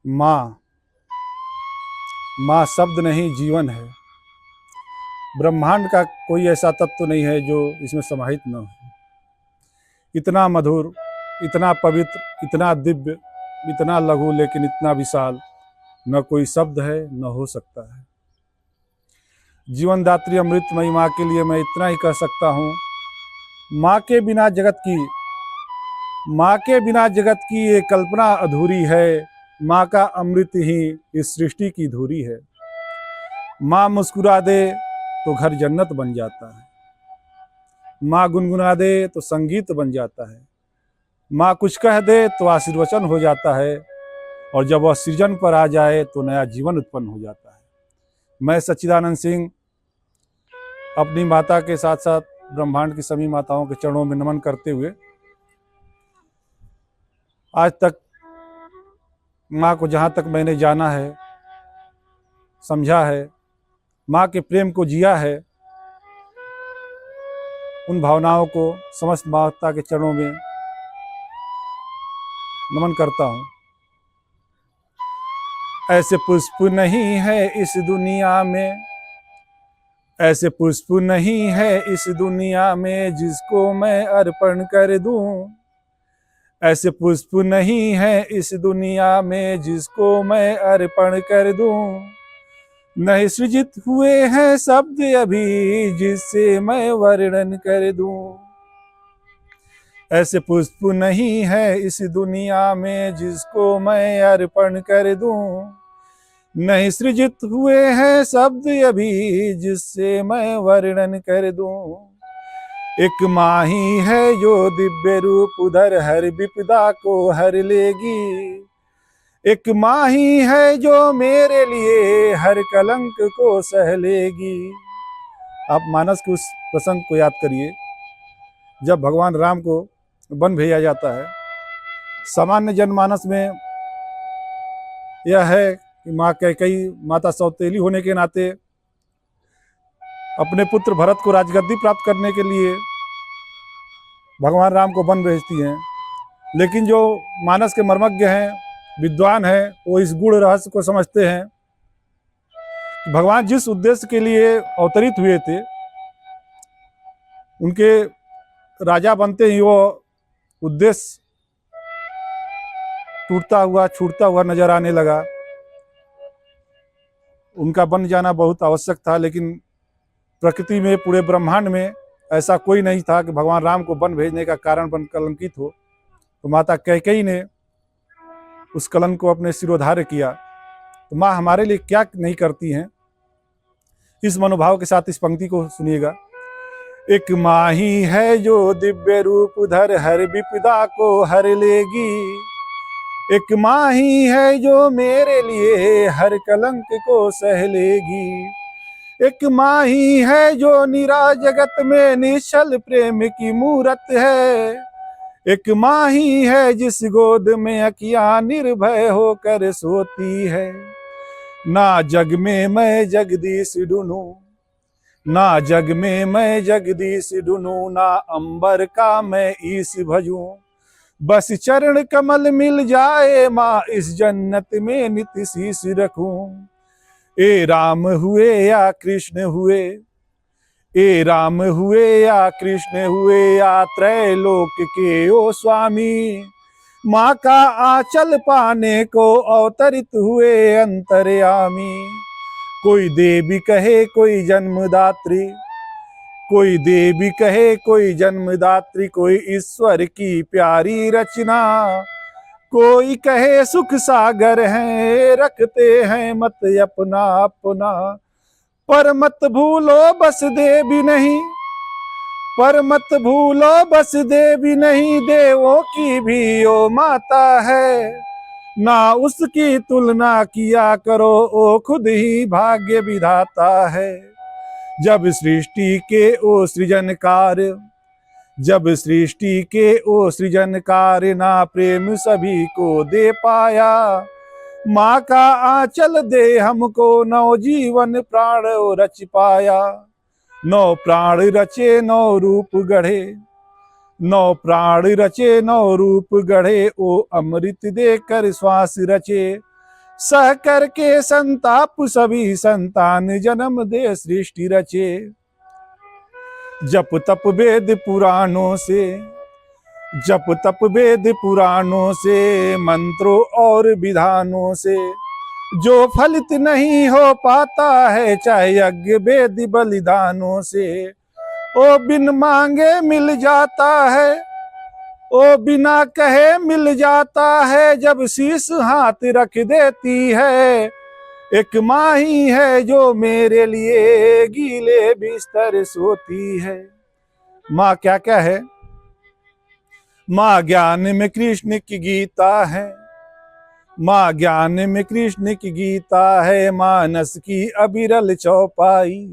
माँ। माँ शब्द नहीं, जीवन है। ब्रह्मांड का कोई ऐसा तत्व नहीं है जो इसमें समाहित न हो। इतना मधुर, इतना पवित्र, इतना दिव्य, इतना लघु, लेकिन इतना विशाल न कोई शब्द है, न हो सकता है। जीवनदात्री अमृतमयी माँ के लिए मैं इतना ही कह सकता हूँ, माँ के बिना जगत की ये कल्पना अधूरी है। माँ का अमृत ही इस सृष्टि की धुरी है। माँ मुस्कुरा दे तो घर जन्नत बन जाता है। माँ गुनगुना दे तो संगीत बन जाता है। माँ कुछ कह दे तो आशीर्वचन हो जाता है। और जब वह सृजन पर आ जाए तो नया जीवन उत्पन्न हो जाता है। मैं सच्चिदानंद सिंह अपनी माता के साथ साथ ब्रह्मांड की सभी माताओं के चरणों में नमन करते हुए आज तक माँ को जहाँ तक मैंने जाना है, समझा है, माँ के प्रेम को जिया है, उन भावनाओं को समस्त माता के चरणों में नमन करता हूँ। ऐसे पुष्प नहीं है इस दुनिया में, ऐसे पुष्प नहीं है इस दुनिया में जिसको मैं अर्पण कर दूं। ऐसे पुष्प नहीं है इस दुनिया में जिसको मैं अर्पण कर दूं। नहीं सृजित हुए हैं शब्द अभी जिससे मैं वर्णन कर दूं। ऐसे पुष्प नहीं है इस दुनिया में जिसको मैं अर्पण कर दूं। नहीं सृजित हुए हैं शब्द अभी जिससे मैं वर्णन कर दूं। एक माँ ही है जो दिव्य रूप उधर हर विपदा को हर लेगी। एक माँ ही है जो मेरे लिए हर कलंक को सह लेगी। आप मानस के उस प्रसंग को याद करिए जब भगवान राम को वन भेजा जाता है। सामान्य जनमानस में यह है कि माँ कैकेयी माता सौतेली होने के नाते अपने पुत्र भरत को राजगद्दी प्राप्त करने के लिए भगवान राम को वन भेजती हैं। लेकिन जो मानस के मर्मज्ञ हैं, विद्वान हैं, वो इस गूढ़ रहस्य को समझते हैं कि भगवान जिस उद्देश्य के लिए अवतरित हुए थे, उनके राजा बनते ही वो उद्देश्य टूटता हुआ, छूटता हुआ नजर आने लगा। उनका बन जाना बहुत आवश्यक था, लेकिन प्रकृति में, पूरे ब्रह्मांड में ऐसा कोई नहीं था कि भगवान राम को वन भेजने का कारण बन कलंकित हो। तो माता कैकेयी ने उस कलंक को अपने सिरोधार्य किया। तो माँ हमारे लिए क्या नहीं करती हैं, इस मनोभाव के साथ इस पंक्ति को सुनिएगा। एक माँ ही है जो दिव्य रूप धर हर विपदा को हर लेगी। एक माँ ही है जो मेरे लिए हर कलंक को सह लेगी। एक माँ ही है जो निरा जगत में निश्चल प्रेम की मूरत है। एक माँ ही है जिस गोद में अखियां निर्भय होकर सोती है। ना जग में मैं जगदीश ढूंढूं, ना जग में मैं जगदीश ढूंढूं, ना अंबर का मैं ईश भजूं। बस चरण कमल मिल जाए माँ, इस जन्नत में नित्य शीश रखूं। ए राम हुए या कृष्ण हुए, ए राम हुए या कृष्ण हुए, या त्रैलोक के ओ स्वामी। माँ का आंचल पाने को अवतरित हुए अंतर्यामी। कोई देवी कहे कोई जन्मदात्री, कोई देवी कहे कोई जन्मदात्री, कोई ईश्वर की प्यारी रचना। कोई कहे सुख सागर हैं, रखते हैं मत अपना अपना। पर मत भूलो बस देवी नहीं, पर मत भूलो बस देवी नहीं, देवों की भी ओ माता है। ना उसकी तुलना किया करो, ओ खुद ही भाग्य विधाता है। जब सृष्टि के ओ सृजनकार, जब सृष्टि के ओ सृजनकार ना प्रेम सभी को दे पाया। माँ का आंचल दे हमको नौ जीवन प्राण रच पाया। नौ प्राण रचे नौ रूप गढ़े, नौ प्राण रचे नौ रूप गढ़े, ओ अमृत देकर श्वास रचे। सह करके संताप सभी संतान जन्म दे सृष्टि रचे। जप तप वेद पुराणों से, जप तप वेद पुराणों से, मंत्रों और विधानों से जो फलित नहीं हो पाता है, चाहे यज्ञ वेद बलिदानों से। ओ बिन मांगे मिल जाता है, ओ बिना कहे मिल जाता है, जब शीश हाथ रख देती है। एक माँ ही है जो मेरे लिए गीले बिस्तर सोती है। माँ क्या क्या है? माँ ज्ञान में कृष्ण की गीता है, माँ ज्ञान में कृष्ण की गीता है, मानस की अविरल चौपाई।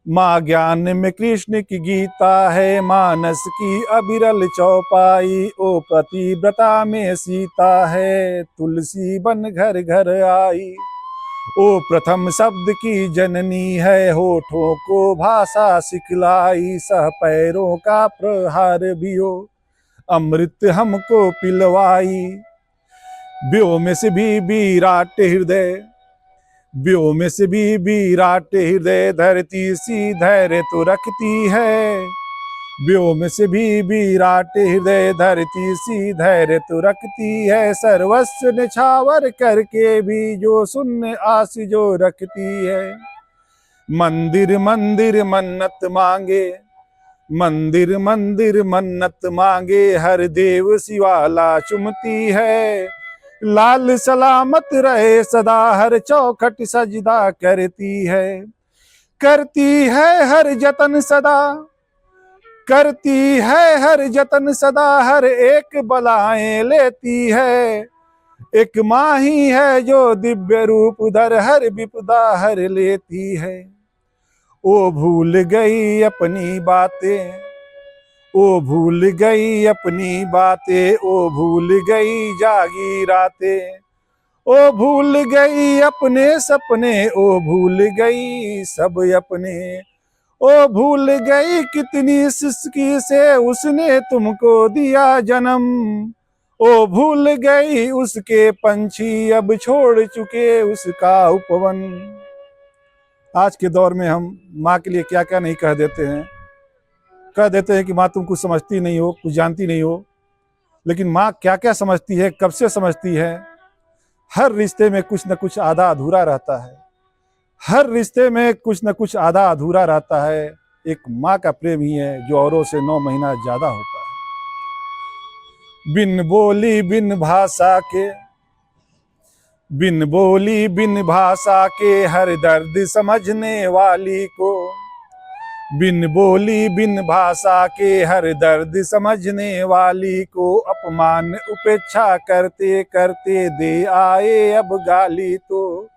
माँ ज्ञान में कृष्ण की गीता है, मानस की अविरल चौपाई। ओ पतिव्रता में सीता है, तुलसी बन घर घर आई। ओ प्रथम शब्द की जननी है, होठों को भाषा सिखलाई। सह पैरों का प्रहार भी हो, अमृत हमको पिलवाई। व्योम से भी विराट हृदय, व्योम से भी विराट हृदय, धरती सी धैर्य तो रखती है। व्योम से भी विराट हृदय, धरती सी धैर्य तो रखती है। सर्वस्व निछावर करके भी जो शून्य आस जो रखती है। मंदिर मंदिर मन्नत मांगे, मंदिर मंदिर मन्नत मांगे, हर देव शिवाला चुमती है। लाल सलामत रहे सदा, हर चौखट सजदा करती है। करती है हर जतन सदा, करती है हर जतन सदा, हर एक बलाएं लेती है। एक माँ ही है जो दिव्य रूप धर हर विपदा हर लेती है। ओ भूल गई अपनी बातें, ओ भूल गई अपनी बातें, ओ भूल गई जागी रातें। ओ भूल गई अपने सपने, ओ भूल गई सब अपने। ओ भूल गई कितनी सिसकी से उसने तुमको दिया जन्म। ओ भूल गई उसके पंछी अब छोड़ चुके उसका उपवन। आज के दौर में हम माँ के लिए क्या क्या नहीं कह देते हैं। कह देते हैं कि माँ तुम कुछ समझती नहीं हो, कुछ जानती नहीं हो। लेकिन माँ क्या क्या समझती है, कब से समझती है। हर रिश्ते में कुछ न कुछ आधा अधूरा रहता है, हर रिश्ते में कुछ न कुछ आधा अधूरा रहता है। एक माँ का प्रेम ही है जो औरों से 9 महीना ज्यादा होता है। बिन बोली बिन भाषा के, बिन बोली बिन भाषा के, हर दर्द समझने वाली को। बिन बोली बिन भाषा के, हर दर्द समझने वाली को। अपमान उपेक्षा करते करते दे आए अब गाली तो।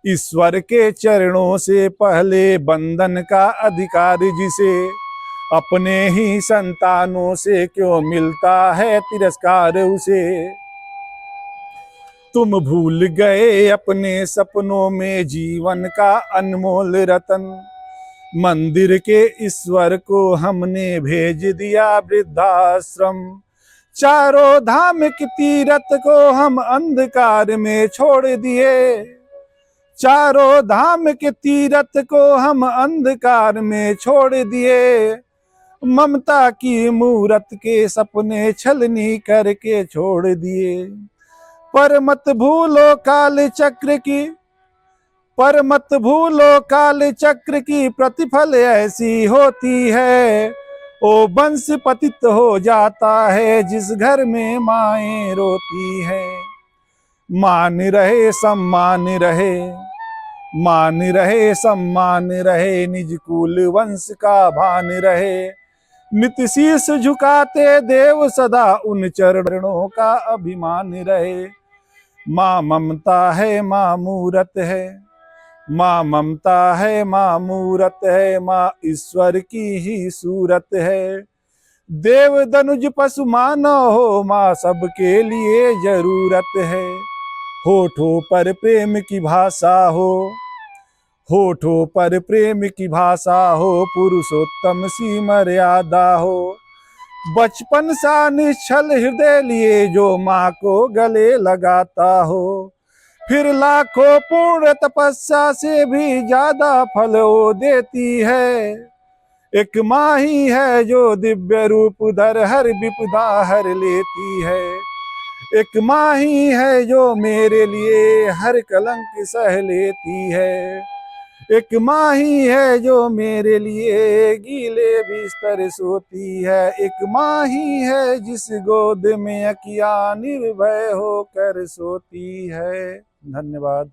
ईश्वर के चरणों से पहले बंधन का अधिकार जिसे, अपने ही संतानों से क्यों मिलता है तिरस्कार उसे। तुम भूल गए अपने सपनों में जीवन का अनमोल रतन। मंदिर के ईश्वर को हमने भेज दिया वृद्धाश्रम। चारों धाम की तीरथ को हम अंधकार में छोड़ दिए। चारों धाम के तीरथ को हम अंधकार में छोड़ दिए। ममता की मूरत के सपने छलनी करके छोड़ दिए। पर मत भूलो काल चक्र की, पर मत भूलो काल चक्र की प्रतिफल ऐसी होती है। ओ वंश पतित हो जाता है जिस घर में माएं रोती है। मान रहे सम्मान रहे, मान रहे सम्मान रहे, निज कुल वंश का भान रहे। नित शीस झुकाते देव सदा उन चरणों का अभिमान रहे। माँ ममता है, माँ मूरत है, माँ ममता है, माँ मूरत है, माँ ईश्वर की ही सूरत है। देव दनुज पशु मानव हो, माँ सबके लिए जरूरत है। होठों पर प्रेम की भाषा हो, होठों पर प्रेम की भाषा हो, पुरुषोत्तम सी मर्यादा हो। बचपन सा निश्चल हृदय लिए जो माँ को गले लगाता हो। फिर लाखों पूर्ण तपस्या से भी ज्यादा फल वो देती है। एक माँ ही है जो दिव्य रूप धर हर विपदा हर लेती है। एक माँ ही है जो मेरे लिए हर कलंक सह लेती है। एक माँ ही है जो मेरे लिए गीले बिस्तर सोती है। एक माँ ही है जिस गोद में अकिया निर्भय होकर सोती है। धन्यवाद।